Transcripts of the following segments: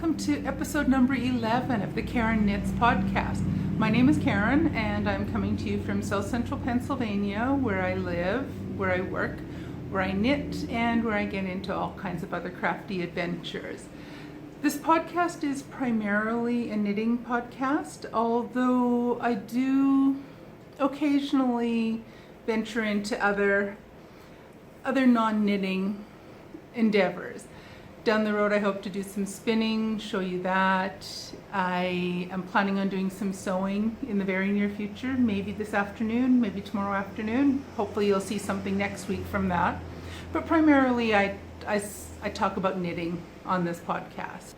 welcome to episode number 11 of the Karen Knits podcast. My name is Karen and I'm coming to you from South Central Pennsylvania, where I live, where I work, where I knit, and where I get into all kinds of other crafty adventures. This podcast is primarily a knitting podcast, although I do occasionally venture into other non-knitting endeavors. Down the road, I hope to do some spinning, show you that. I am planning on doing some sewing in the very near future, maybe this afternoon, maybe tomorrow afternoon. Hopefully you'll see something next week from that. But primarily, I talk about knitting on this podcast.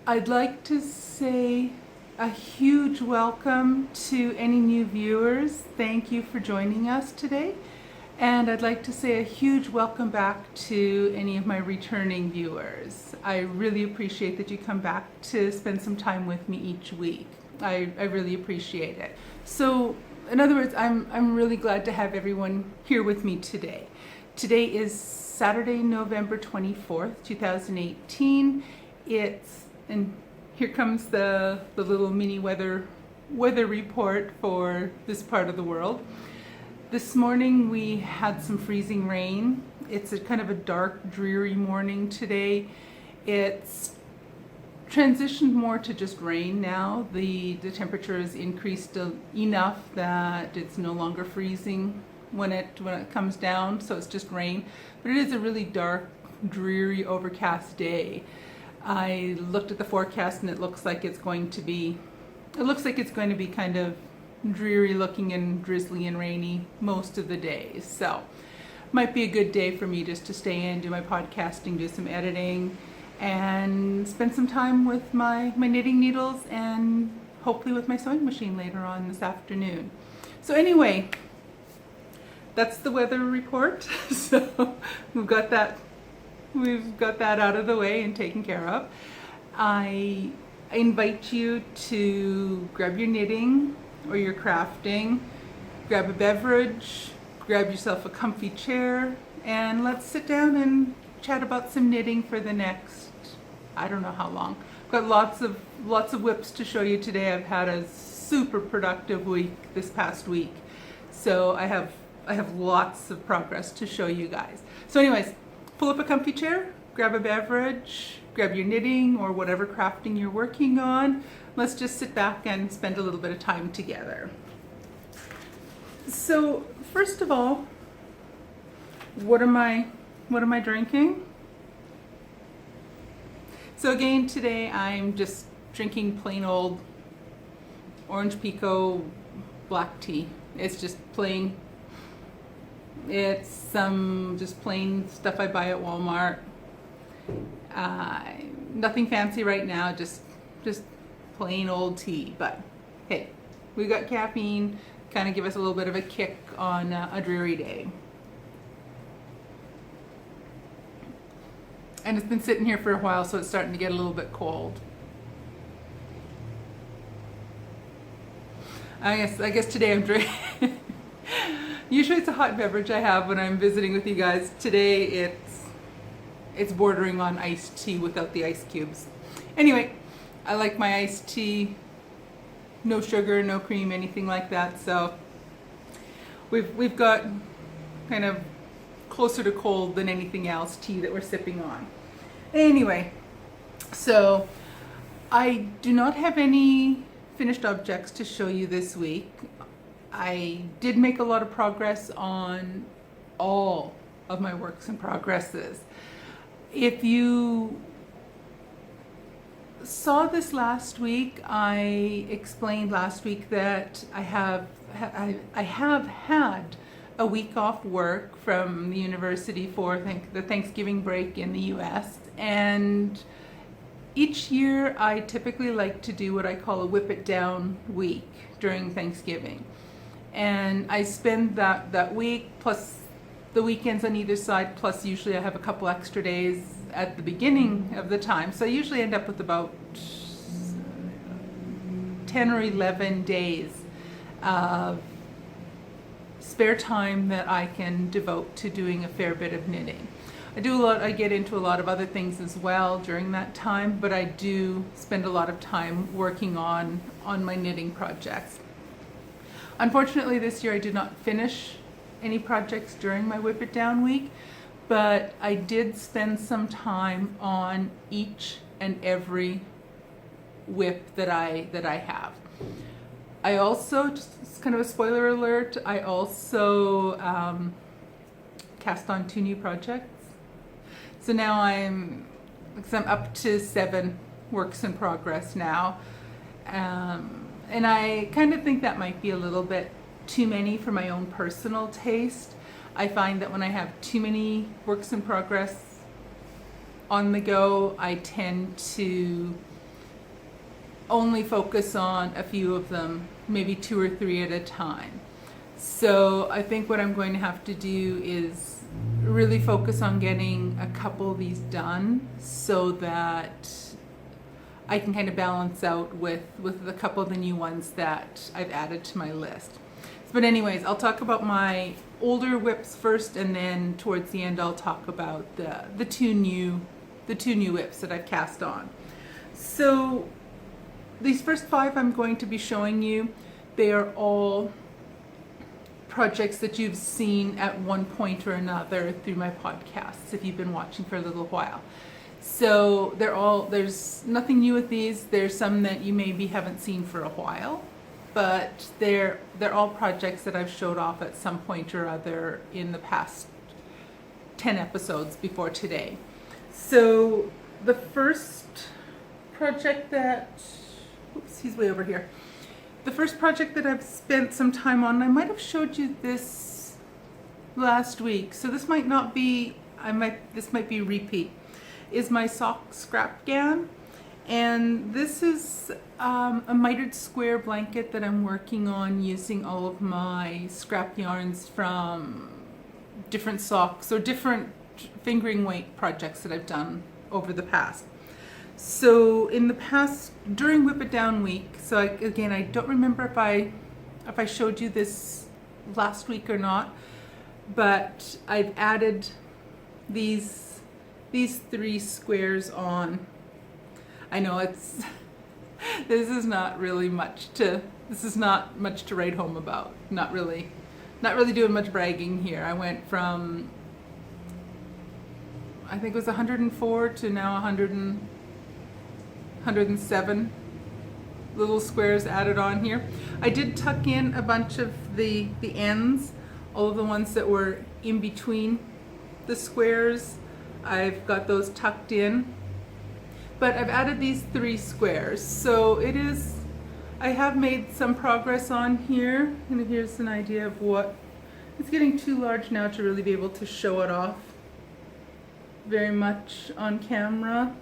I'd like to say a huge welcome to any new viewers. Thank you for joining us today. And I'd like to say a huge welcome back to any of my returning viewers. I really appreciate that you come back to spend some time with me each week. I really appreciate it. So, in other words, I'm really glad to have everyone here with me today. Today is Saturday, November 24th, 2018. And here comes the little mini weather report for this part of the world. This morning we had some freezing rain. It's a kind of a dark, dreary morning today. It's transitioned more to just rain now. The temperature has increased enough that it's no longer freezing when it comes down, so it's just rain. But it is a really dark, dreary, overcast day. I looked at the forecast and it looks like it's going to be kind of dreary looking and drizzly and rainy most of the days. So might be a good day for me just to stay in, do my podcasting, do some editing, and spend some time with my knitting needles and hopefully with my sewing machine later on this afternoon. So anyway, that's the weather report. So we've got that out of the way and taken care of. I invite you to grab your knitting or your crafting, grab a beverage, grab yourself a comfy chair, and let's sit down and chat about some knitting for the next, I don't know how long. I've got lots of WIPs to show you today. I've had a super productive week this past week, so I have lots of progress to show you guys. So anyways, pull up a comfy chair, grab a beverage, grab your knitting or whatever crafting you're working on. Let's just sit back and spend a little bit of time together. So first of all, what am I drinking? So again, today I'm just drinking plain old orange pekoe black tea. It's just plain. It's some just plain stuff I buy at Walmart. Nothing fancy right now, just plain old tea. But hey, we got caffeine, kind of give us a little bit of a kick on a dreary day. And it's been sitting here for a while, so it's starting to get a little bit cold. I guess today I'm drinking. Usually it's a hot beverage I have when I'm visiting with you guys. Today it's bordering on iced tea without the ice cubes. Anyway, I like my iced tea, no sugar, no cream, anything like that. So we've got kind of closer to cold than anything else tea that we're sipping on. Anyway, so I do not have any finished objects to show you this week. I did make a lot of progress on all of my works in progresses. If you saw this last week, I explained last week that I have had a week off work from the university for the Thanksgiving break in the US, and each year I typically like to do what I call a WIP-it down week during Thanksgiving. And I spend that week plus the weekends on either side, plus usually I have a couple extra days at the beginning of the time. So I usually end up with about 10 or 11 days of spare time that I can devote to doing a fair bit of knitting. I get into a lot of other things as well during that time, but I do spend a lot of time working on my knitting projects. Unfortunately, this year I did not finish any projects during my Whip It Down week, but I did spend some time on each and every whip that I have. I also, just kind of a spoiler alert, I also cast on 2 new projects. So now I'm up to 7 works in progress now. And I kind of think that might be a little bit too many for my own personal taste. I find that when I have too many works in progress on the go, I tend to only focus on a few of them, maybe 2 or 3 at a time. So I think what I'm going to have to do is really focus on getting a couple of these done so that I can kind of balance out with a couple of the new ones that I've added to my list. But anyways, I'll talk about my older whips first, and then towards the end I'll talk about the two new whips that I've cast on. So these first 5 I'm going to be showing you, they are all projects that you've seen at one point or another through my podcasts if you've been watching for a little while. So there's nothing new with these. There's some that you maybe haven't seen for a while, but they're all projects that I've showed off at some point or other in the past 10 episodes before today. So the first project that, oops, he's way over here. The first project that I've spent some time on, I might have showed you this last week, so this might not be, this might be repeat, is my sock scrap-ghan. And this is a mitered square blanket that I'm working on using all of my scrap yarns from different socks or different fingering weight projects that I've done over the past. So in the past, during Whip It Down week, so again, I don't remember if I showed you this last week or not, but I've added these 3 squares on. I know this is not much to write home about. Not really doing much bragging here. I went from, I think it was 104 to now 107 little squares added on here. I did tuck in a bunch of the ends, all of the ones that were in between the squares. I've got those tucked in. But I've added these 3 squares. So I have made some progress on here. And here's an idea of what, it's getting too large now to really be able to show it off very much on camera.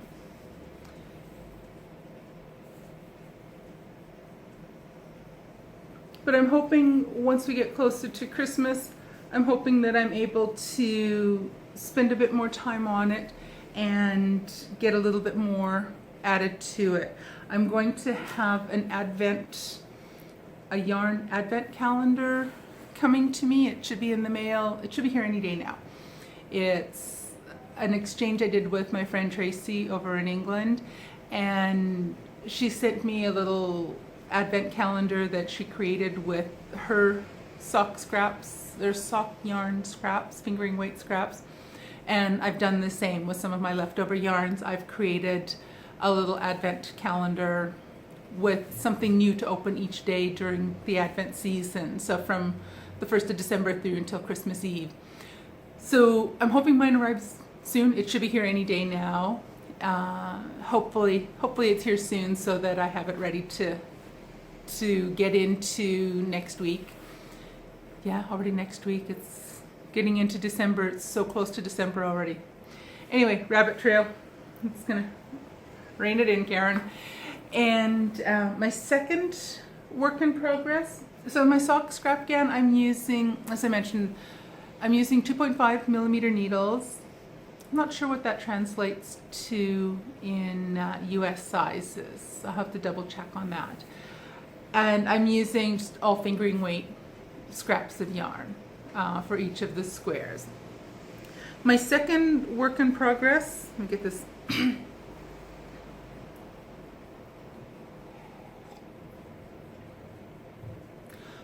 But I'm hoping once we get closer to Christmas, I'm hoping that I'm able to spend a bit more time on it and get a little bit more added to it. I'm going to have a yarn advent calendar coming to me. It should be in the mail. It should be here any day now. It's an exchange I did with my friend Tracy over in England, and she sent me a little advent calendar that she created with her sock scraps. There's sock yarn scraps, fingering weight scraps. And I've done the same with some of my leftover yarns. I've created a little advent calendar with something new to open each day during the Advent season. So from the 1st of December through until Christmas Eve. So I'm hoping mine arrives soon. It should be here any day now. Hopefully it's here soon so that I have it ready to get into next week. Yeah, already next week. It's getting into December. It's so close to December already. Anyway, rabbit trail. It's gonna rein it in, Karen. And my second work in progress. So my sock scrap-ghan, I'm using, as I mentioned, I'm using 2.5 millimeter needles. I'm not sure what that translates to in US sizes. I'll have to double check on that. And I'm using just all fingering weight scraps of yarn for each of the squares. My second work in progress, let me get this.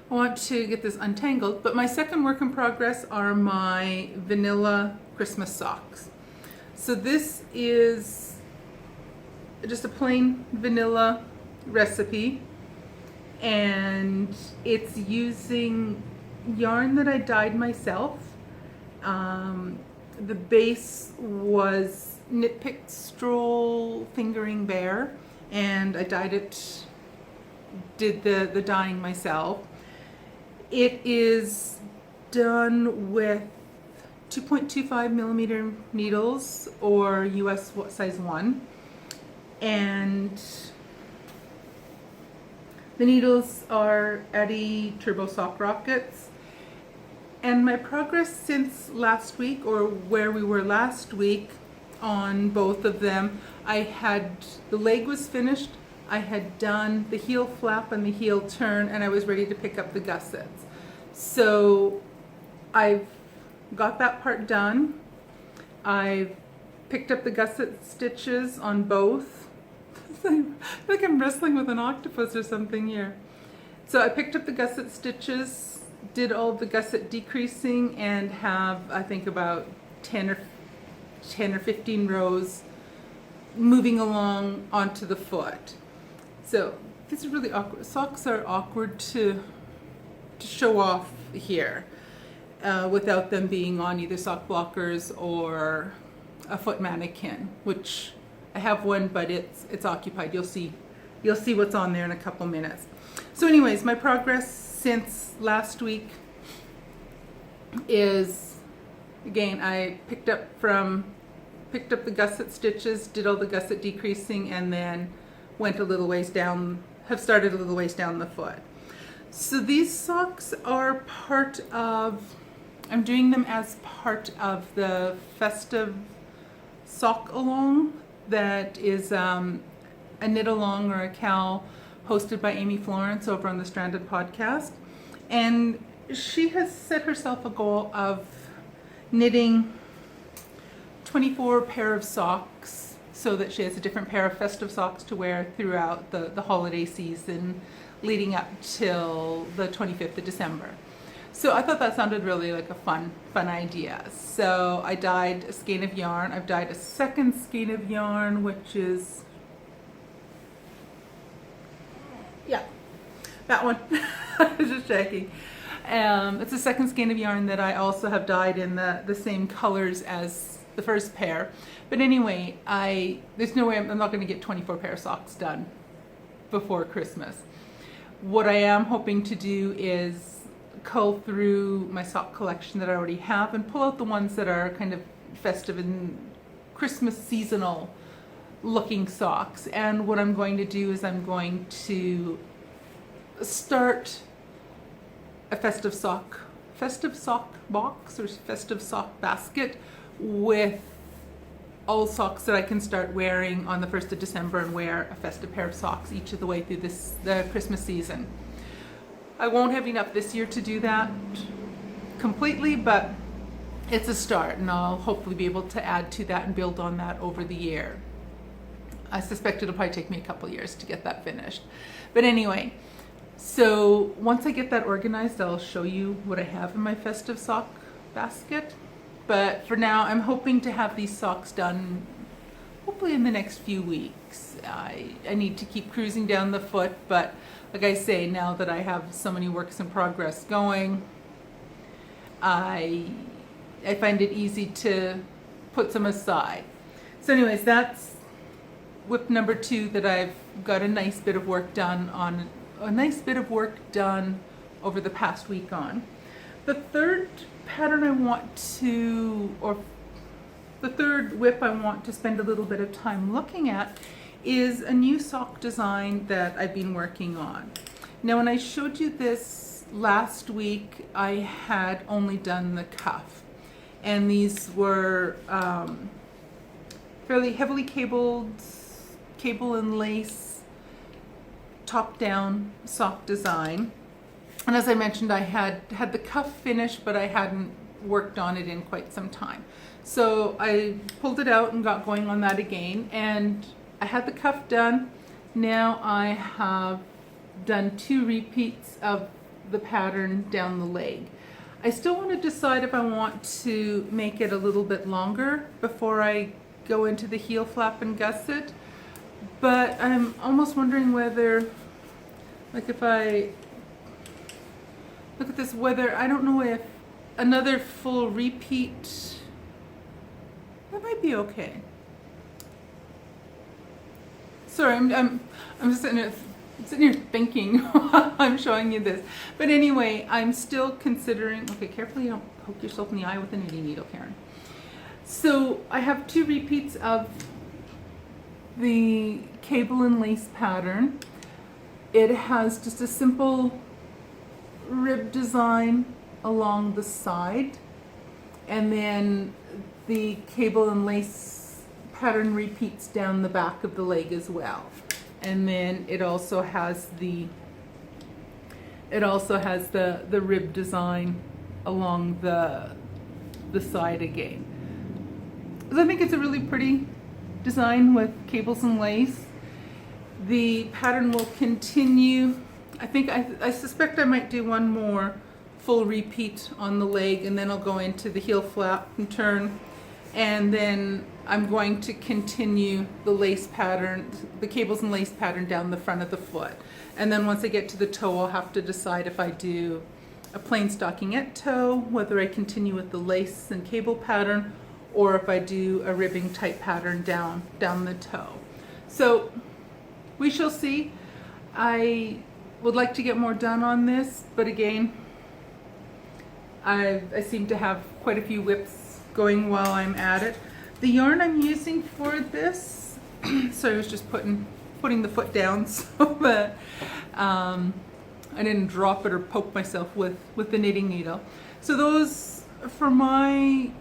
I want to get this untangled, but my second work in progress are my vanilla Christmas socks. So this is just a plain vanilla recipe, and it's using yarn that I dyed myself. The base was Knit Picked Stroll Fingering Bear, and I dyed it, did the dyeing myself. It is done with 2.25 millimeter needles, or US size 1, and the needles are Eddy Turbo Sock Rockets. And my progress since last week, or where we were last week on both of them, the leg was finished, I had done the heel flap and the heel turn, and I was ready to pick up the gussets. So I've got that part done. I've picked up the gusset stitches on both. I feel like I'm wrestling with an octopus or something here. So I picked up the gusset stitches, did all the gusset decreasing, and have, I think, about 10 or 15 rows moving along onto the foot. So this is really awkward. Socks are awkward to show off here without them being on either sock blockers or a foot mannequin, which I have one, but it's occupied. You'll see what's on there in a couple minutes. So anyways, my progress since last week is, again, I picked up the gusset stitches, did all the gusset decreasing, and then went a little ways down, have started a little ways down the foot. So these socks are I'm doing them as part of the festive sock along that is a knit along or a cal hosted by Amy Florence over on the Stranded podcast. And she has set herself a goal of knitting 24 pair of socks so that she has a different pair of festive socks to wear throughout the holiday season leading up till the 25th of December. So I thought that sounded really like a fun idea. So I dyed a skein of yarn. I've dyed a second skein of yarn, which is, yeah, that one. I was just checking. It's a second skein of yarn that I also have dyed in the same colors as the first pair. But anyway, there's no way I'm not going to get 24 pair of socks done before Christmas. What I am hoping to do is cull through my sock collection that I already have and pull out the ones that are kind of festive and Christmas seasonal looking socks. And what I'm going to do is I'm going to start a festive sock box or festive sock basket with all socks that I can start wearing on the 1st of December and wear a festive pair of socks each of the way through the Christmas season. I won't have enough this year to do that completely, but it's a start, and I'll hopefully be able to add to that and build on that over the year. I suspect it'll probably take me a couple years to get that finished. But anyway, so once I get that organized, I'll show you what I have in my festive sock basket. But for now, I'm hoping to have these socks done hopefully in the next few weeks. I need to keep cruising down the foot, but like I say, now that I have so many works in progress going, I find it easy to put some aside. So anyways, that's WIP number 2 that I've got a nice bit of work done over the past week on. The third pattern the third WIP I want to spend a little bit of time looking at is a new sock design that I've been working on. Now, when I showed you this last week, I had only done the cuff, and these were fairly heavily cabled, cable and lace, top-down sock design. And as I mentioned, I had the cuff finished, but I hadn't worked on it in quite some time. So I pulled it out and got going on that again, and I had the cuff done. Now I have done 2 repeats of the pattern down the leg. I still want to decide if I want to make it a little bit longer before I go into the heel flap and gusset, but I'm almost wondering whether, like if I look at this, whether, I don't know if another full repeat, that might be okay. Sorry, I'm just sitting here thinking while I'm showing you this. But anyway, I'm still considering, okay, carefully don't poke yourself in the eye with a knitting needle, Karen. So I have 2 repeats of the cable and lace pattern. It has just a simple rib design along the side, and then the cable and lace pattern repeats down the back of the leg as well. And then it also has the rib design along the side again. So I think it's a really pretty design with cables and lace. The pattern will continue. I suspect I might do one more full repeat on the leg, and then I'll go into the heel flap and turn, and then I'm going to continue the lace pattern, the cables and lace pattern down the front of the foot. And then once I get to the toe, I'll have to decide if I do a plain stockingette toe, whether I continue with the lace and cable pattern, or if I do a ribbing type pattern down the toe. So we shall see. I would like to get more done on this, but again, I seem to have quite a few whips going while I'm at it. The yarn I'm using for this, so I was just putting the foot down so that I didn't drop it or poke myself with the knitting needle. So those, for my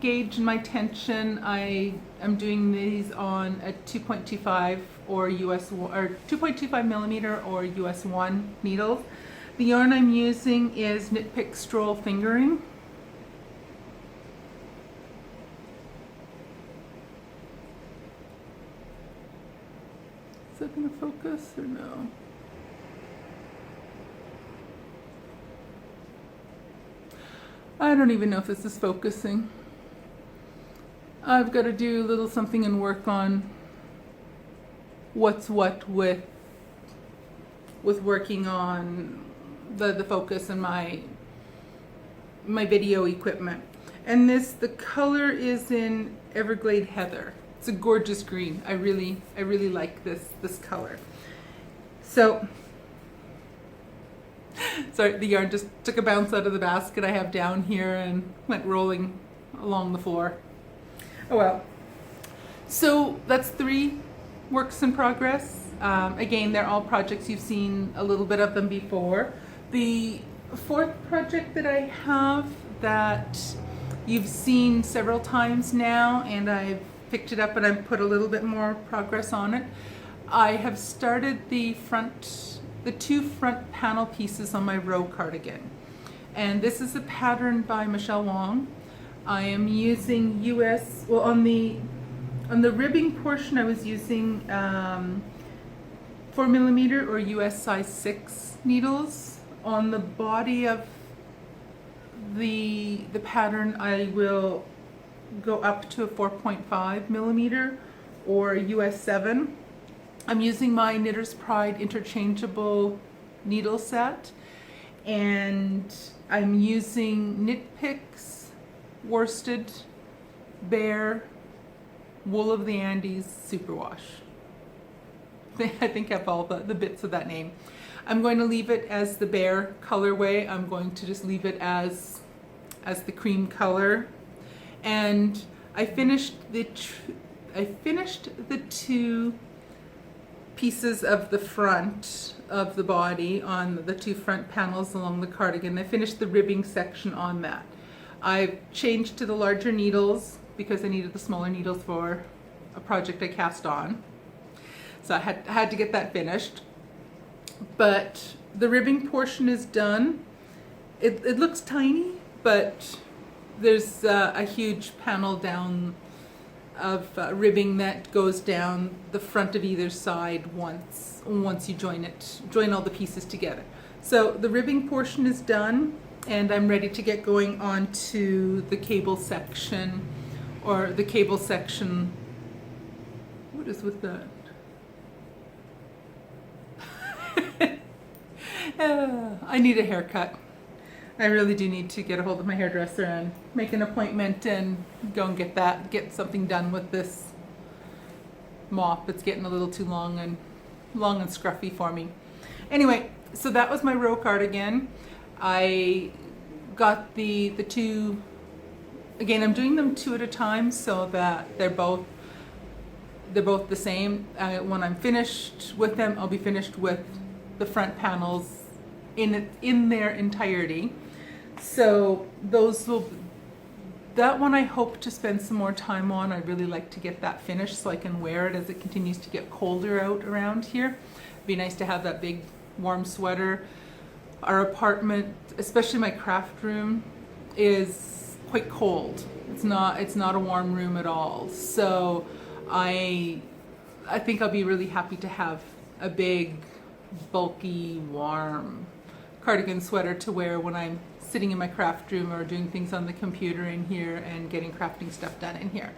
gauge and my tension, I am doing these on a 2.25 or US or 2.25 millimeter or US 1 needles. The yarn I'm using is Knit Pick Stroll Fingering. Is that going to focus or no? I don't even know if this is focusing. I've got to do a little something and work on what's what with working on the focus and my video equipment. And the color is in Everglade Heather. It's a gorgeous green. I really like this color. So, sorry, the yarn just took a bounce out of the basket I have down here and went rolling along the floor. Oh well. So that's 3 works in progress. Again, they're all projects you've seen a little bit of them before. The 4th project that I have that you've seen several times now, and I've picked it up and I've put a little bit more progress on it. I have started the 2 front panel pieces on my row cardigan. And this is a pattern by Michelle Wong. I am using on the ribbing portion I was using 4mm or US size 6 needles. On the body of the pattern, I will go up to a 4.5mm or US 7. I'm using my Knitter's Pride interchangeable needle set, and I'm using Knit Picks Worsted Bear Wool of the Andes Superwash. I think I have all the bits of that name. I'm going to leave it as the Bear colorway. I'm going to just leave it as the cream color. And I finished the 2 pieces of the front of the body on the 2 front panels along the cardigan. I finished the ribbing section on that. I've changed to the larger needles because I needed the smaller needles for a project I cast on. So I had to get that finished. But the ribbing portion is done. It looks tiny, but there's a huge panel down of ribbing that goes down the front of either side once you join all the pieces together. So the ribbing portion is done, and I'm ready to get going on to the cable section, or the cable section. What is with that? I need a haircut. I really do need to get a hold of my hairdresser and make an appointment and go and get something done with this mop. It's getting a little too long and scruffy for me. Anyway, so that was my row cardigan. I got the two, again, I'm doing them two at a time so that they're both the same. When I'm finished with them, I'll be finished with the front panels in their entirety. So that one I hope to spend some more time on. I'd really like to get that finished so I can wear it as it continues to get colder out around here. It'd be nice to have that big warm sweater. Our apartment, especially my craft room, is quite cold. It's not a warm room at all. So I think I'll be really happy to have a big, bulky, warm cardigan sweater to wear when I'm sitting in my craft room or doing things on the computer in here and getting crafting stuff done in here.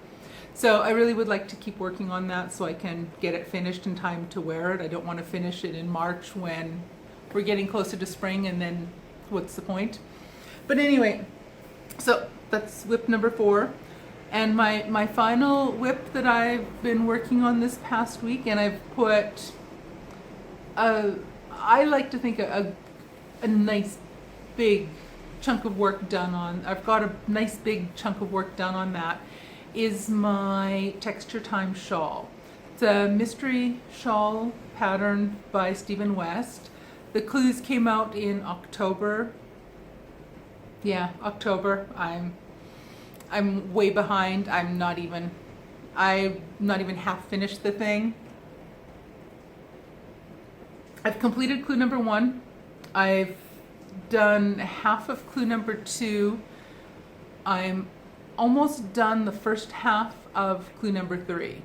So I really would like to keep working on that so I can get it finished in time to wear it. I don't want to finish it in March when we're getting closer to spring, and then what's the point? But anyway, so that's WIP number 4. And my final WIP that I've been working on this past week, and I've put I like to think a nice big chunk of work done on. I've got a nice big chunk of work done on that. Is my Texture Time shawl. It's a mystery shawl pattern by Stephen West. The clues came out in October. Yeah, October. I'm way behind. I'm not even half finished the thing. I've completed clue number 1. I've done half of clue number 2. I'm almost done the first half of clue number 3.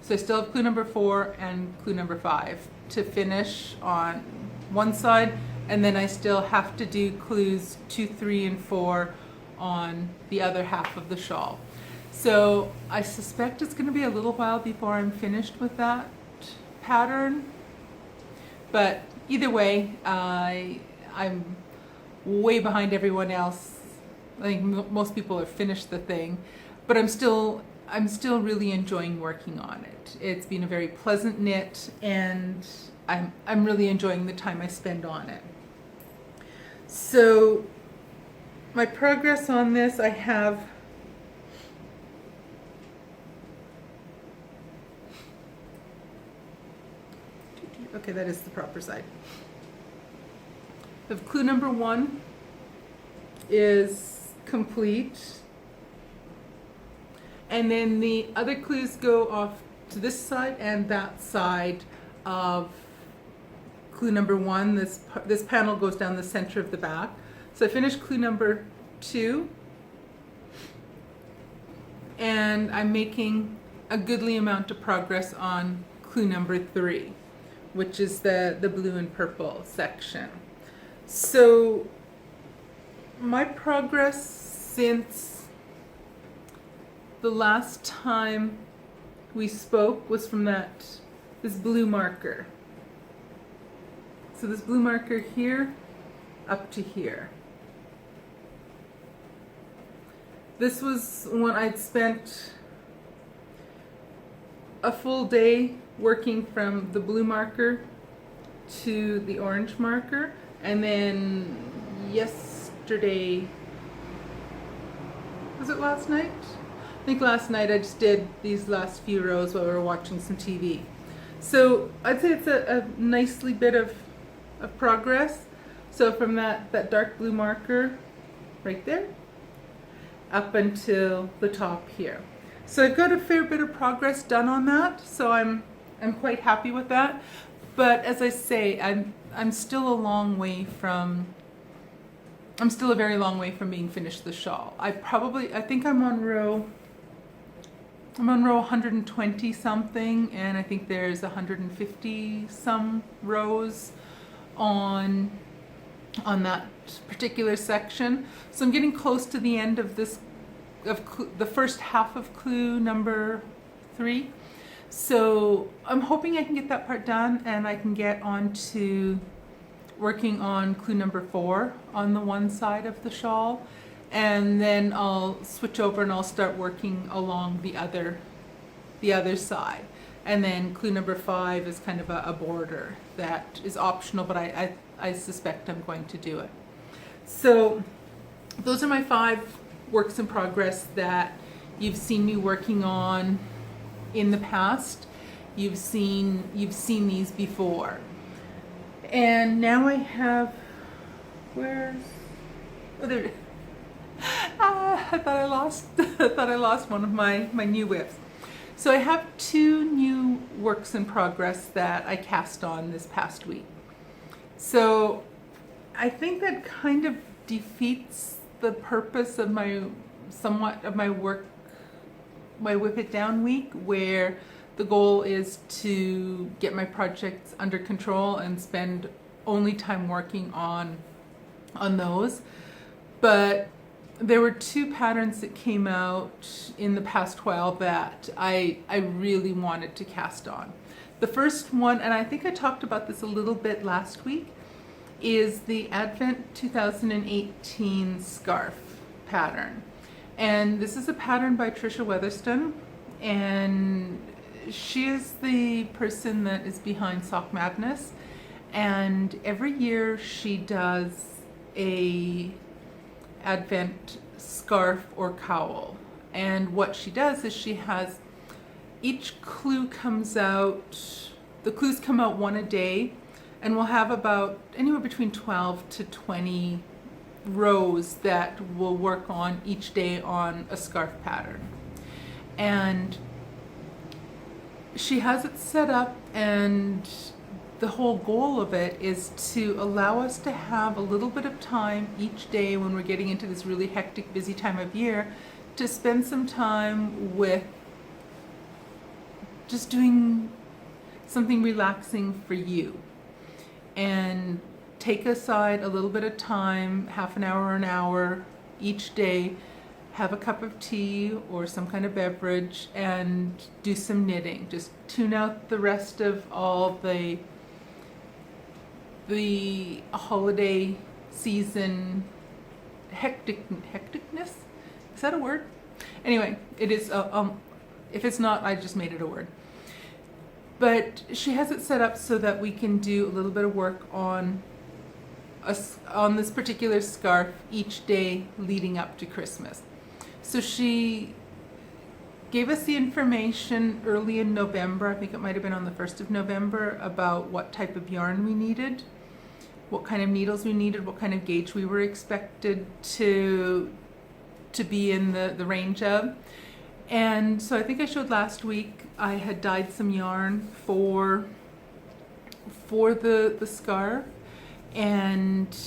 So I still have clue number 4 and clue number 5 to finish on one side, and then I still have to do clues 2, 3, and 4 on the other half of the shawl. So I suspect it's going to be a little while before I'm finished with that pattern. But either way, I'm way behind everyone else. I think most people have finished the thing, but I'm still really enjoying working on it. It's been a very pleasant knit, and I'm really enjoying the time I spend on it. So my progress on this, I have okay, that is the proper side. The clue number 1 is complete, and then the other clues go off to this side and that side of clue number 1. This panel goes down the center of the back. So I finished clue number 2, and I'm making a goodly amount of progress on clue number 3, which is the blue and purple section. So my progress since the last time we spoke was from this blue marker. So this blue marker here up to here. This was when I'd spent a full day working from the blue marker to the orange marker, and then yesterday, was it last night? I think last night I just did these last few rows while we were watching some TV. So I'd say it's a nicely bit of progress. So from that dark blue marker right there up until the top here. So I've got a fair bit of progress done on that, so I'm quite happy with that. But as I say, I'm still a long way from I'm still a very long way from being finished the shawl. I think I'm on row 120 something, and I think there's 150 some rows on that particular section. So I'm getting close to the end of the first half of clue number 3. So I'm hoping I can get that part done, and I can get on to working on clue number 4 on the one side of the shawl, and then I'll switch over and I'll start working along the other side. And then clue number 5 is kind of a border that is optional, but I suspect I'm going to do it. So those are my 5 works in progress that you've seen me working on in the past. You've seen these before. And now I have, I thought I lost one of my new WIPs. So I have 2 new works in progress that I cast on this past week. So I think that kind of defeats the purpose of my WIP-it down week, where the goal is to get my projects under control and spend only time working on those. But there were 2 patterns that came out in the past while that I really wanted to cast on. The first one, and I think I talked about this a little bit last week, is the Advent 2018 scarf pattern. And this is a pattern by Trisha Weatherston, and she is the person that is behind Sock Madness, and every year she does a Advent scarf or cowl. And what she does is she has each clue comes out, the clues come out one a day, and we'll have about anywhere between 12 to 20 rows that we'll work on each day on a scarf pattern. And she has it set up, and the whole goal of it is to allow us to have a little bit of time each day when we're getting into this really hectic, busy time of year, to spend some time with just doing something relaxing for you. And take aside a little bit of time, half an hour or an hour each day, have a cup of tea or some kind of beverage, and do some knitting. Just tune out the rest of all the holiday season hecticness. Is that a word? Anyway, it is. If it's not, I just made it a word. But she has it set up so that we can do a little bit of work on this particular scarf each day leading up to Christmas. So she gave us the information early in November, I think it might have been on the 1st of November, about what type of yarn we needed, what kind of needles we needed, what kind of gauge we were expected to be in the range of. And so I think I showed last week I had dyed some yarn for the scarf, and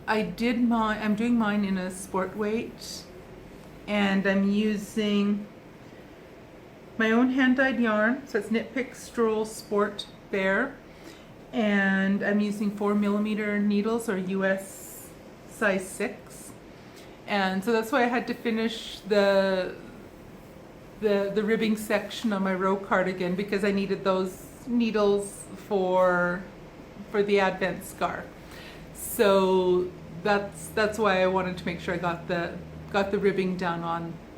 I'm doing mine in a sport weight, and I'm using my own hand-dyed yarn, so it's Knit Pick Stroll Sport Bear, and I'm using 4mm needles, or US size 6. And so that's why I had to finish the ribbing section on my row cardigan, because I needed those needles for the Advent scarf. So that's why I wanted to make sure I got the ribbing done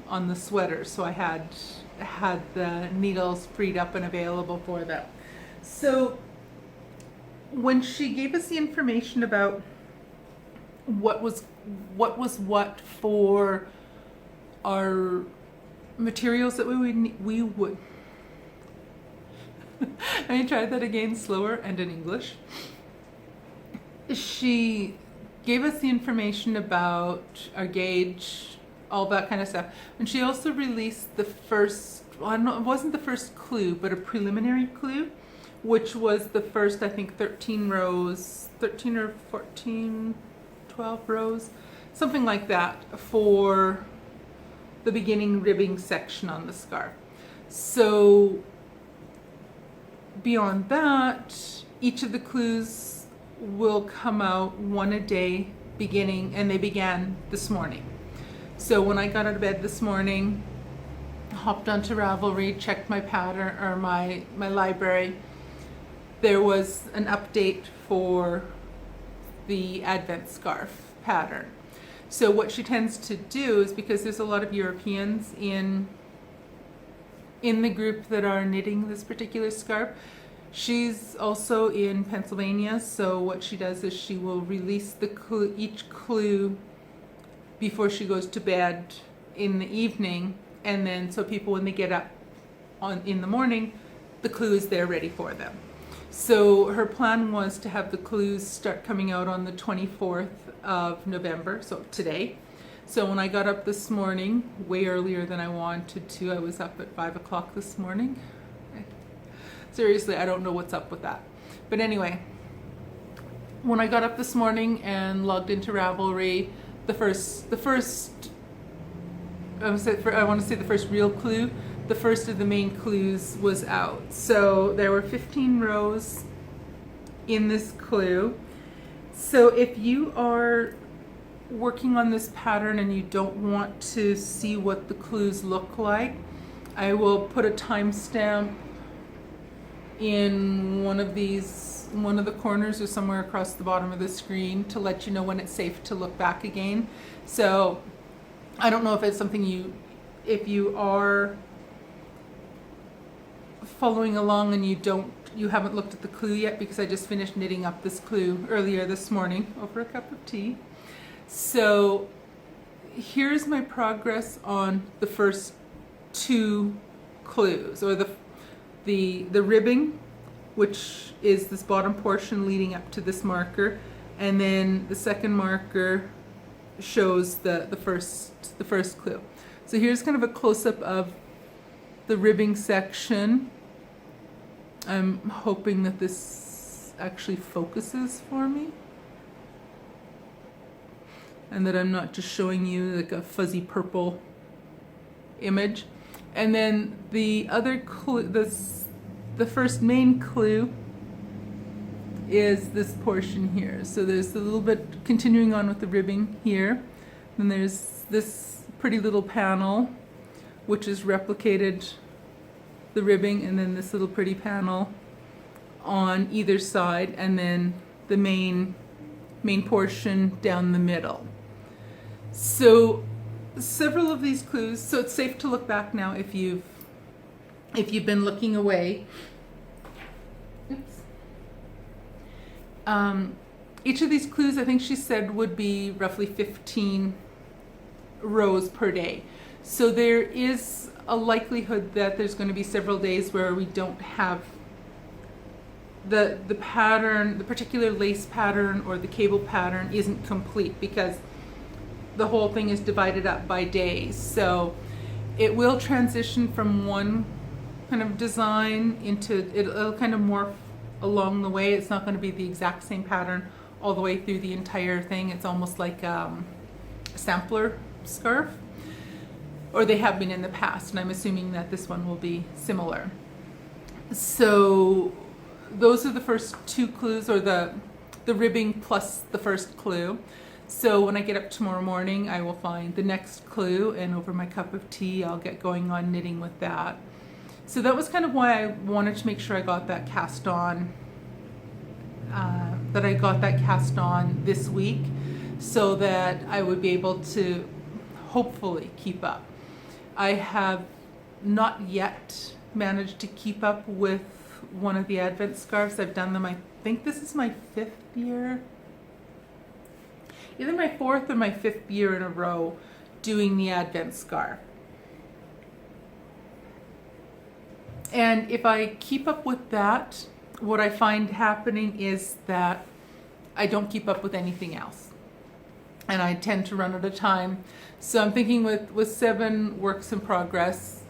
on the sweater, so I had the needles freed up and available for that. So when she gave us the information about what was what for our materials that we would let me try that again, slower and in English. She gave us the information about our gauge, all that kind of stuff. And she also released the first, well, I don't know, it wasn't the first clue, but a preliminary clue, which was the first, I think, 13 rows, 13 or 14, 12 rows, something like that, for the beginning ribbing section on the scarf. So beyond that, each of the clues will come out one a day beginning, and they began this morning. So when I got out of bed this morning, hopped onto Ravelry, checked my pattern or my library, there was an update for the Advent scarf pattern. So what she tends to do is, because there's a lot of Europeans in the group that are knitting this particular scarf, she's also in Pennsylvania, so what she does is she will release each clue before she goes to bed in the evening, and then so people, when they get up in the morning, the clue is there ready for them. So her plan was to have the clues start coming out on the 24th of November, so today. So when I got up this morning, way earlier than I wanted to, I was up at 5 o'clock this morning. Seriously, I don't know what's up with that. But anyway, when I got up this morning and logged into Ravelry, the first real clue, the first of the main clues was out. So there were 15 rows in this clue. So if you are working on this pattern and you don't want to see what the clues look like, I will put a timestamp in one of the corners or somewhere across the bottom of the screen to let you know when it's safe to look back again. So I don't know if it's something if you are following along and you haven't looked at the clue yet, because I just finished knitting up this clue earlier this morning over a cup of tea. So here's my progress on the first two clues, or the ribbing, which is this bottom portion leading up to this marker, and then the second marker shows the first clue. So here's kind of a close-up of the ribbing section. I'm hoping that this actually focuses for me, and that I'm not just showing you like a fuzzy purple image. And then the other clue, the first main clue, is this portion here. So there's a little bit continuing on with the ribbing here. Then there's this pretty little panel, which is replicated the ribbing, and then this little pretty panel on either side, and then the main portion down the middle. So several of these clues, so it's safe to look back now if you've been looking away. Oops. Each of these clues, I think she said, would be roughly 15 rows per day. So there is a likelihood that there's going to be several days where we don't have the pattern, the particular lace pattern or the cable pattern isn't complete, because the whole thing is divided up by days. So it will transition from one kind of design into, it'll kind of morph along the way. It's not going to be the exact same pattern all the way through the entire thing. It's almost like a sampler scarf, or they have been in the past, and I'm assuming that this one will be similar. So those are the first two clues, or the ribbing plus the first clue. So when I get up tomorrow morning, I will find the next clue, and over my cup of tea, I'll get going on knitting with that. So that was kind of why I wanted to make sure I got that cast on, this week, so that I would be able to hopefully keep up. I have not yet managed to keep up with one of the Advent scarves. I've done them, I think this is my 5th year, either my 4th or my 5th year in a row doing the Advent scarf. And if I keep up with that, what I find happening is that I don't keep up with anything else, and I tend to run out of time. So I'm thinking with 7 works in progress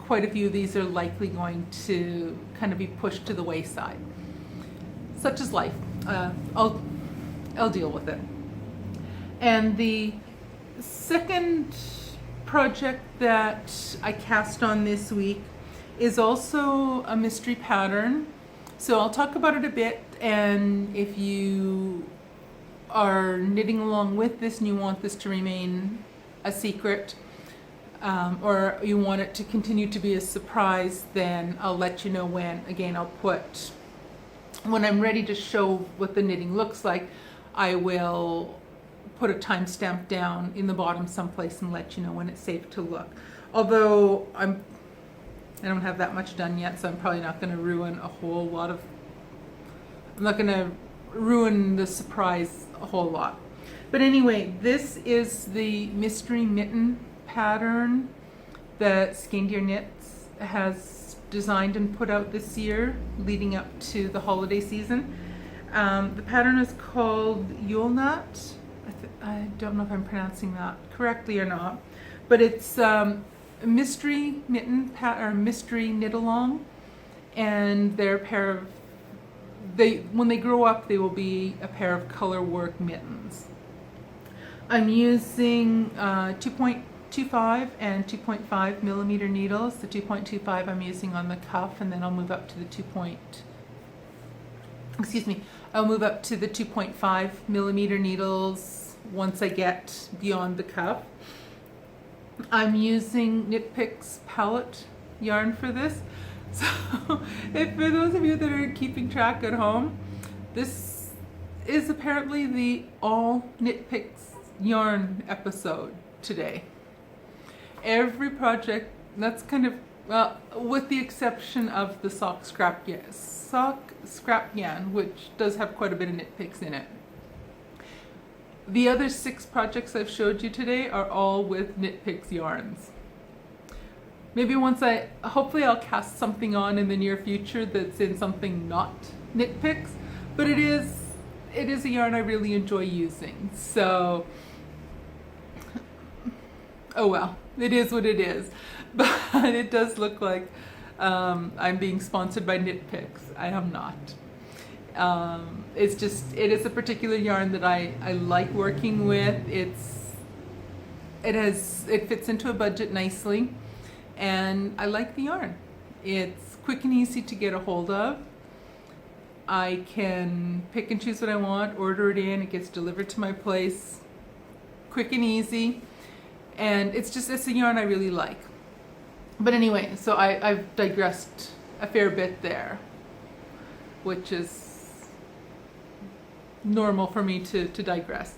quite a few of these are likely going to kind of be pushed to the wayside. Such is life. I'll deal with it. And the second project that I cast on this week is also a mystery pattern. So I'll talk about it a bit, and if you are knitting along with this and you want this to remain a secret, or you want it to continue to be a surprise, then I'll let you know when. Again, when I'm ready to show what the knitting looks like, I will put a timestamp down in the bottom someplace and let you know when it's safe to look. Although I don't have that much done yet, so I'm probably not going to ruin I'm not going to ruin the surprise a whole lot. But anyway, this is the mystery mitten pattern that Skein Knits has designed and put out this year leading up to the holiday season. The pattern is called Yule Nut. I don't know if I'm pronouncing that correctly or not, but it's a mystery mitten or mystery knit along, and they're a pair of when they grow up, they will be a pair of color work mittens. I'm using 2.25 and 2.5 millimeter needles. The 2.25 I'm using on the cuff, and then I'll move up to the 2.5 millimeter needles once I get beyond the cuff. I'm using Knit Picks palette yarn for this. So for those of you that are keeping track at home, this is apparently the all Knit Picks yarn episode today. Every project, that's kind of, well, with the exception of the sock scrap-ghan, which does have quite a bit of Knit Picks in it. The other 6 projects I've showed you today are all with Knit Picks yarns. Maybe hopefully I'll cast something on in the near future that's in something not Knit Picks, but it is a yarn I really enjoy using. So, oh well, it is what it is. But it does look like I'm being sponsored by Knit Picks. I am not. It is a particular yarn that I like working with. It fits into a budget nicely, and I like the yarn. It's quick and easy to get a hold of. I can pick and choose what I want, order it in, it gets delivered to my place, quick and easy, and it's a yarn I really like. But anyway, so I've digressed a fair bit there, which is normal for me to digress.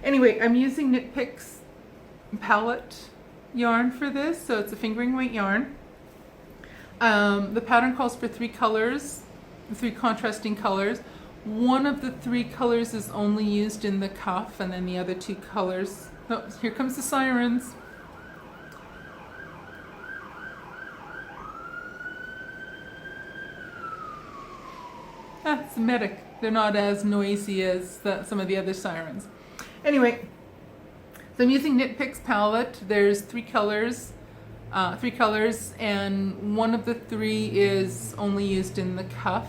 Anyway, I'm using Knit Picks palette yarn for this, so it's a fingering weight yarn. The pattern calls for 3 colors, 3 contrasting colors. One of the 3 colors is only used in the cuff, and then the other 2 colors, oh, here comes the sirens. It's a medic. They're not as noisy as some of the other sirens. Anyway, so I'm using Knit Picks palette. There's 3 colors, and one of the 3 is only used in the cuff,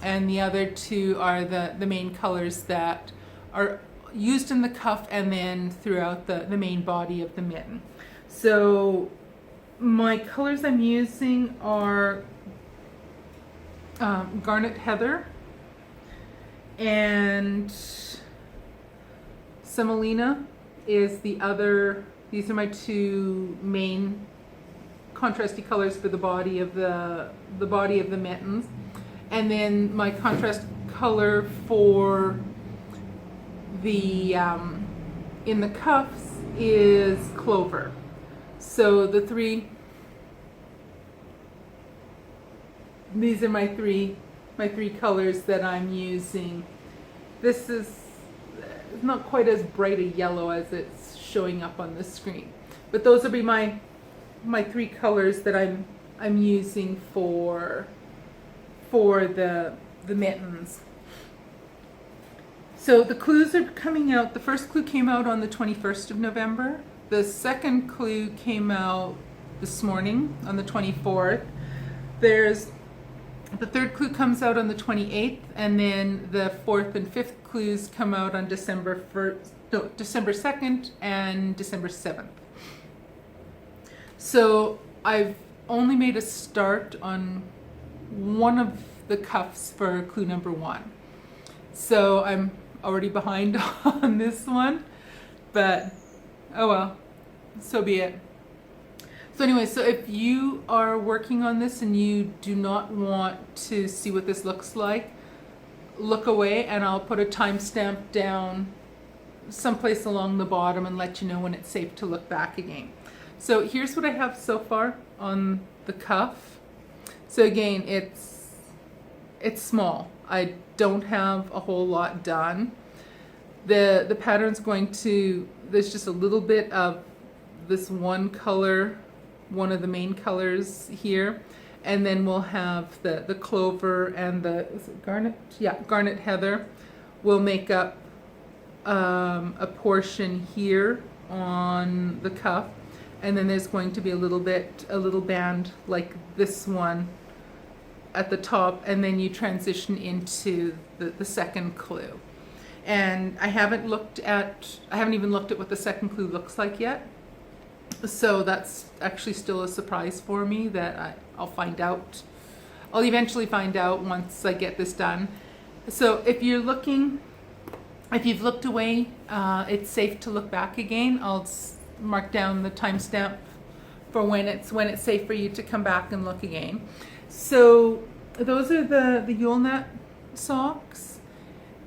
and the other 2 are the main colors that are used in the cuff and then throughout the main body of the mitten. So my colors I'm using are Garnet Heather and Semolina is the other. These are my 2 main contrasty colors for the body of the mittens, and then my contrast color for the in the cuffs is Clover. So these are my three colors that I'm using. This is not quite as bright a yellow as it's showing up on the screen, but those will be my 3 colors that I'm using for the mittens. So the clues are coming out. The first clue came out on the 21st of November. The second clue came out this morning on the 24th. There's the third clue comes out on the 28th, and then the fourth and fifth clues come out on December 2nd and December 7th. So I've only made a start on one of the cuffs for clue number 1. So I'm already behind on this one, but oh well, so be it. So anyway, so if you are working on this and you do not want to see what this looks like, look away, and I'll put a timestamp down someplace along the bottom and let you know when it's safe to look back again. So here's what I have so far on the cuff. So again, it's small. I don't have a whole lot done. The pattern's going to, there's just a little bit of this one color, one of the main colors here, and then we'll have the clover and the, is it garnet? Yeah, garnet heather will make up a portion here on the cuff, and then there's going to be a little band like this one at the top, and then you transition into the second clue. And I haven't even looked at what the second clue looks like yet. So that's actually still a surprise for me that I'll find out. I'll eventually find out once I get this done. So if you've looked away, it's safe to look back again. I'll mark down the timestamp for when it's safe for you to come back and look again. So those are the Yule Nut socks.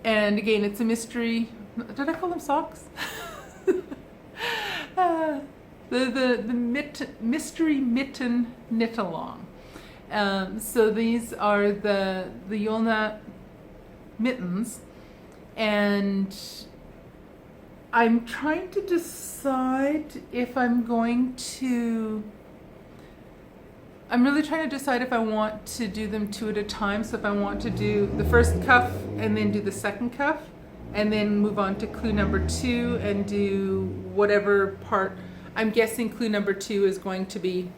And again, it's a mystery. Did I call them socks? The mystery mitten knit along. So these are the Yule Nut mittens, and I'm trying to decide if I'm really trying to decide if I want to do them 2 at a time. So if I want to do the first cuff and then do the second cuff, and then move on to clue number 2 and do whatever part. I'm guessing clue number 2 is going to be,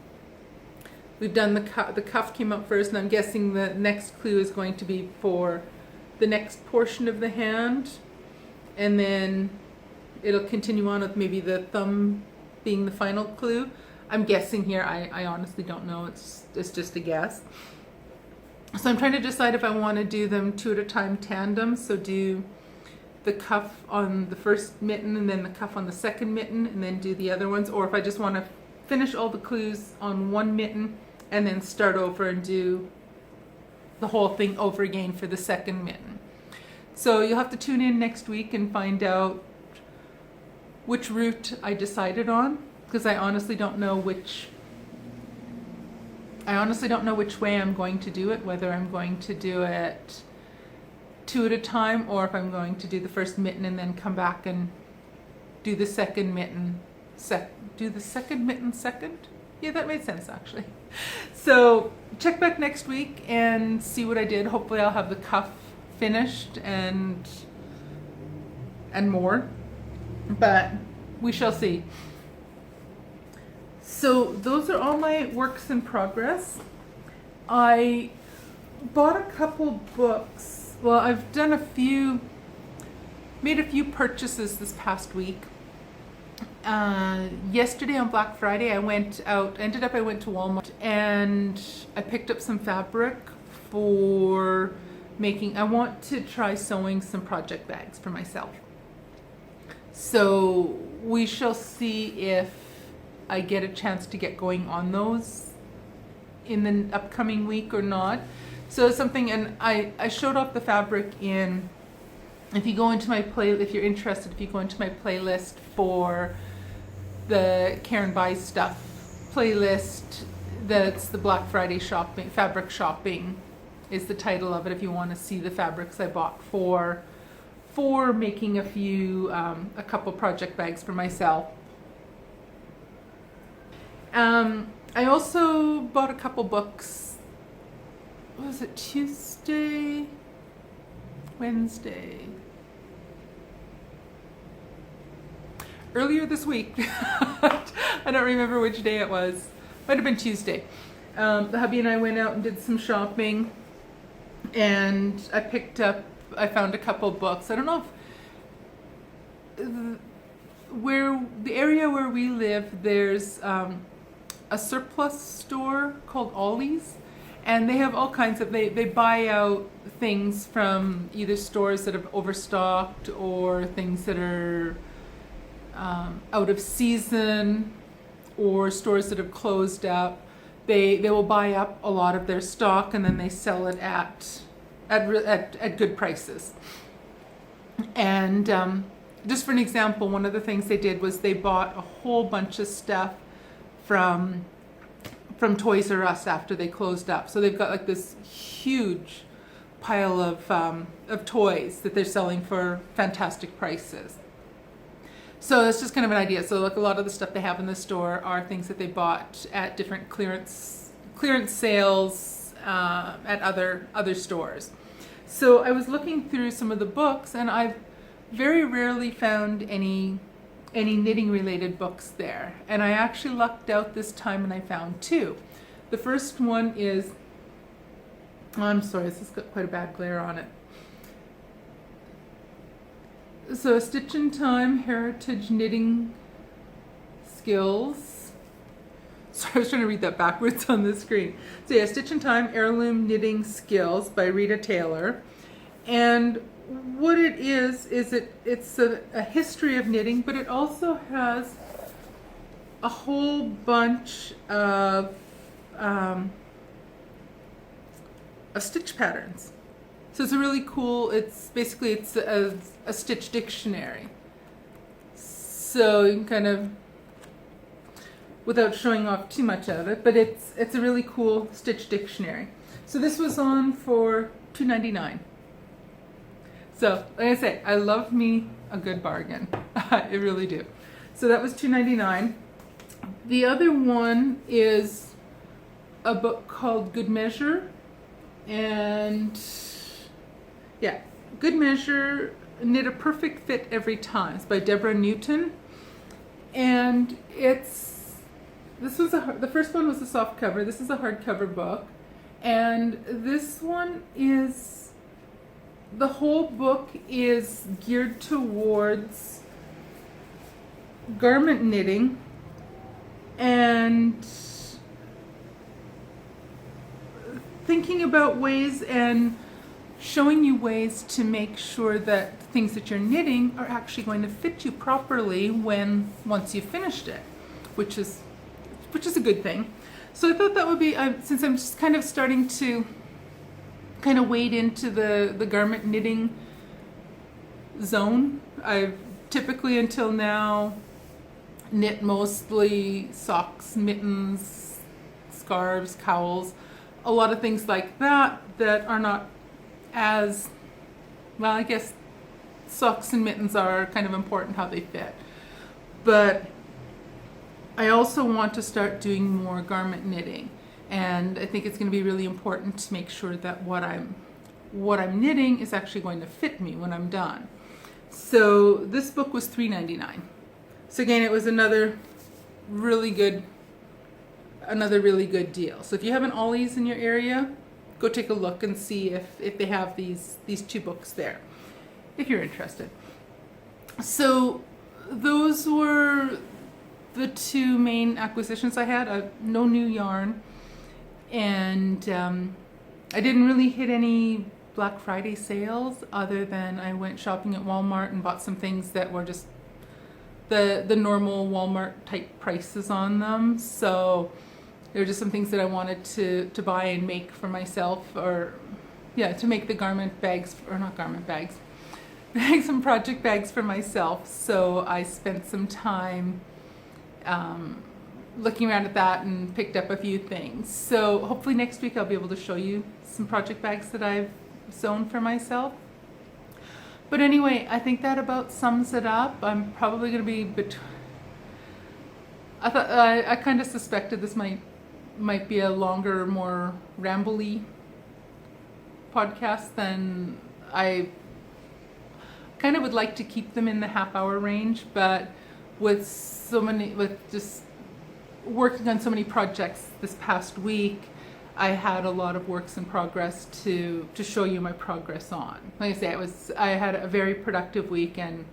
we've done the cuff came up first, and I'm guessing the next clue is going to be for the next portion of the hand, and then it'll continue on with maybe the thumb being the final clue. I'm guessing here. I honestly don't know. It's just a guess. So I'm trying to decide if I want to do them 2 at a time tandem. So do the cuff on the first mitten and then the cuff on the second mitten, and then do the other ones, or if I just want to finish all the clues on one mitten and then start over and do the whole thing over again for the second mitten. So you'll have to tune in next week and find out which route I decided on, because I honestly don't know which way I'm going to do it, whether I'm going to do it 2 at a time, or if I'm going to do the first mitten and then come back and do the second mitten second. Yeah, that made sense actually. So check back next week and see what I did. Hopefully I'll have the cuff finished and more, but we shall see. So those are all my works in progress. I bought a couple books. Well, I've done made a few purchases this past week. Yesterday on Black Friday, I went to Walmart and I picked up some fabric for I want to try sewing some project bags for myself. So we shall see if I get a chance to get going on those in the upcoming week or not. So something, and I showed off the fabric if you're interested, if you go into my playlist for the Karen Buys Stuff playlist, that's the Black Friday shopping, fabric shopping is the title of it, if you want to see the fabrics I bought for making a couple project bags for myself. I also bought a couple books. What was it, Tuesday? Wednesday? Earlier this week. I don't remember which day it was, Might have been Tuesday. The hubby and I went out and did some shopping, and I found a couple books. I don't know if where the area where we live, there's a surplus store called Ollie's, and they have all kinds of, they buy out things from either stores that have overstocked or things that are out of season, or stores that have closed up. They will buy up a lot of their stock and then they sell it at good prices. And just for an example, one of the things they did was they bought a whole bunch of stuff from Toys R Us after they closed up. So they've got like this huge pile of toys that they're selling for fantastic prices. So that's just kind of an idea. So like a lot of the stuff they have in the store are things that they bought at different clearance sales at other stores. So I was looking through some of the books, and I've very rarely found any knitting related books there. And I actually lucked out this time and I found two. The first one is, I'm sorry, this has got quite a bad glare on it. So Stitch in Time Heritage Knitting Skills. Sorry, I was trying to read that backwards on the screen. So yeah, Stitch in Time Heirloom Knitting Skills by Rita Taylor. And what it is it's a history of knitting, but it also has a whole bunch of stitch patterns. So it's a really cool, it's a stitch dictionary. So you can kind of, without showing off too much of it, but it's a really cool stitch dictionary. So this was on for $2.99. So like I say, I love me a good bargain. I really do. So that was $2.99. The other one is a book called Good Measure, and yeah, Good Measure, Knit a Perfect Fit Every Time. It's by Deborah Newton. And the first one was a soft cover. This is a hardcover book. And this one is, the whole book is geared towards garment knitting and thinking about ways and showing you ways to make sure that things that you're knitting are actually going to fit you properly once you've finished it, which is a good thing. So I thought that would be, since I'm just kind of starting to kind of wade into the garment knitting zone. I've typically until now knit mostly socks, mittens, scarves, cowls, a lot of things like that are not as, well, I guess socks and mittens are kind of important how they fit. But I also want to start doing more garment knitting. And I think it's going to be really important to make sure that what I'm knitting is actually going to fit me when I'm done. So this book was $3.99. So again, it was another really good deal. So if you have an Ollie's in your area, go take a look and see if they have these two books there, if you're interested. So those were the two main acquisitions I had. No new yarn. And I didn't really hit any Black Friday sales other than I went shopping at Walmart and bought some things that were just the normal Walmart type prices on them. So there were just some things that I wanted to buy and make for myself, or yeah, to make the garment bags, or not garment bags, make some project bags for myself. So I spent some time looking around at that and picked up a few things. So hopefully next week I'll be able to show you some project bags that I've sewn for myself. But anyway, I think that about sums it up. I'm probably going to be I kind of suspected this might be a longer, more rambly podcast than I kind of would like to keep them in the half-hour range, but with working on so many projects this past week, I had a lot of works in progress to show you my progress on. Like I say, I had a very productive week and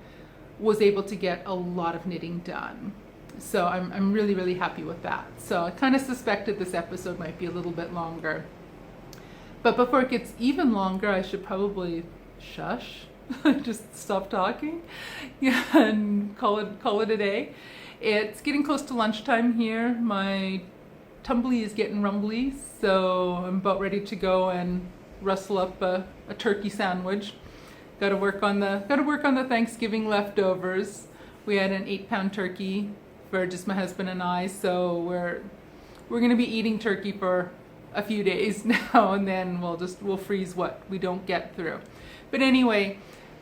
was able to get a lot of knitting done. So I'm really, really happy with that. So I kind of suspected this episode might be a little bit longer. But before it gets even longer, I should probably shush, just stop talking, yeah, and call it a day. It's getting close to lunchtime here. My tumbly is getting rumbly, so I'm about ready to go and rustle up a turkey sandwich. Got to work on the Thanksgiving leftovers. We had an 8-pound turkey for just my husband and I, so we're gonna be eating turkey for a few days now, and then we'll freeze what we don't get through. But anyway,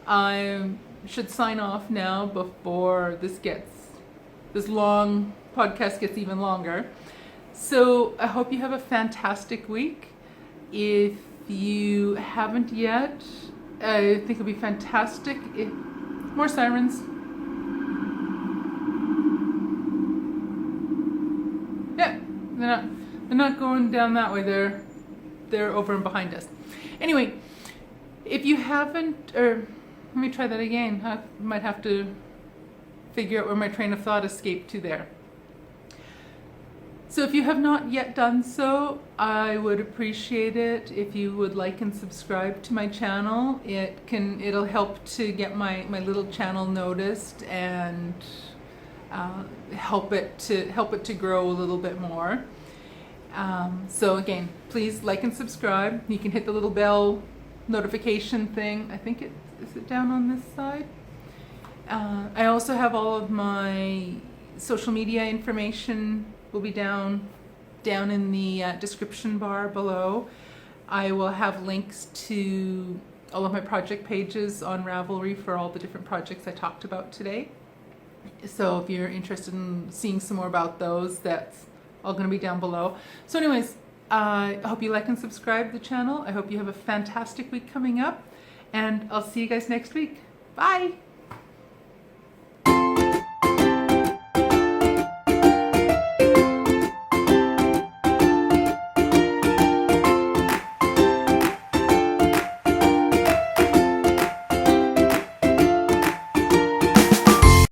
I should sign off now before this long podcast gets even longer. So I hope you have a fantastic week. If you haven't yet, I think it'll be fantastic if more sirens. Yeah, they're not going down that way. They're over and behind us. Anyway, if you haven't, or let me try that again. I might have to figure out where my train of thought escaped to there. So if you have not yet done so, I would appreciate it if you would like and subscribe to my channel. It'll help to get my little channel noticed and help it to grow a little bit more. So again, please like and subscribe. You can hit the little bell notification thing. I think is it down on this side? I also have all of my social media information will be down in the description bar below. I will have links to all of my project pages on Ravelry for all the different projects I talked about today. So if you're interested in seeing some more about those, that's all going to be down below. So anyways, I hope you like and subscribe to the channel. I hope you have a fantastic week coming up, and I'll see you guys next week. Bye!